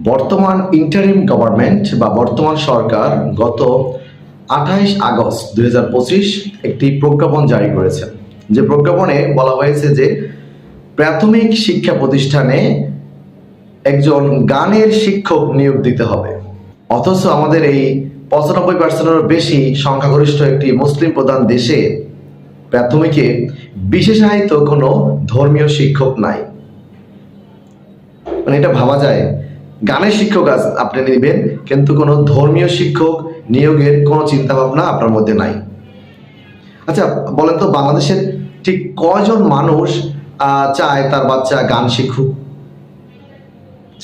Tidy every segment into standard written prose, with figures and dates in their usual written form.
বর্তমান interim government বা বর্তমান সরকার গত 28 আগস্ট 2025 একটি প্রজ্ঞাপন জারি করেছে। যে প্রজ্ঞাপনে বলা হয়েছে যে প্রাথমিক শিক্ষা প্রতিষ্ঠানে একজন গানের শিক্ষক নিয়োগ দিতে হবে। অথচ আমাদের এই 95%-এরও বেশি সংখ্যাগরিষ্ঠ একটি মুসলিম প্রধান দেশে প্রাথমিকে বিশেষায়িত কোনো ধর্মীয় শিক্ষক নাই। মানে এটা ভাবা যায়, গানের শিক্ষক আপনি নেবেন কিন্তু কোনো ধর্মীয় শিক্ষক নিয়োগের কোনো চিন্তা ভাবনা আপনার মধ্যে নাই। আচ্ছা বলেন তো, বাংলাদেশের ঠিক কয়জন মানুষ চায় তার বাচ্চা গান শিখুক?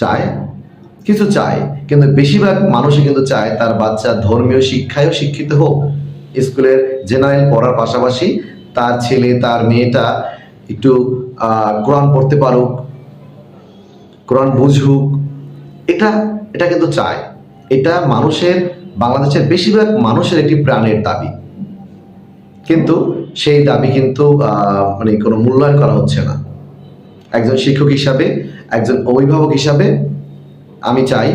চায়, কিছু চায়, কিন্তু বেশিরভাগ মানুষই কিন্তু চায় তার বাচ্চা ধর্মীয় শিক্ষায়ও শিক্ষিত হোক, স্কুলের জেনারেল পড়ার পাশাপাশি তার ছেলে তার মেয়েটা একটু কোরআন পড়তে পারুক, কোরআন বুঝুক। এটা এটা কিন্তু চায়। এটা বাংলাদেশের বেশিরভাগ মানুষের একটি প্রাণের দাবি, কিন্তু সেই দাবি কিন্তু মানে কোনো মূল্যায়ন করা হচ্ছে না। একজন শিক্ষক হিসাবে, একজন অভিভাবক হিসাবে আমি চাই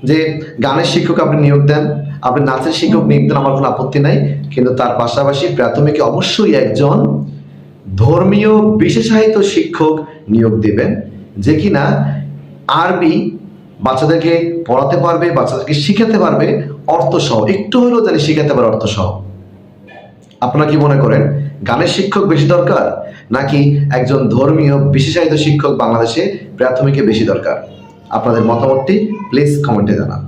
যে গানের শিক্ষক আপনি নিয়োগ দেন, আপনি নাচের শিক্ষক নিয়োগ দেন, আমার কোনো আপত্তি নাই, কিন্তু তার পাশাপাশি প্রাথমিকে অবশ্যই একজন ধর্মীয় বিশেষায়িত শিক্ষক নিয়োগ দেবেন, যে কিনা আরবি বাচ্চাদেরকে পড়াতে পারবে, বাচ্চাদেরকে শিখাতে পারবে অর্থসহ, একটু হলেও জানি শিখাতে পারে অর্থসহ। আপনারা কি মনে করেন, গানের শিক্ষক বেশি দরকার নাকি একজন ধর্মীয় বিশেষায়িত শিক্ষক বাংলাদেশে প্রাথমিকে বেশি দরকার? আপনাদের মতামতটি প্লিজ কমেন্টে জানান।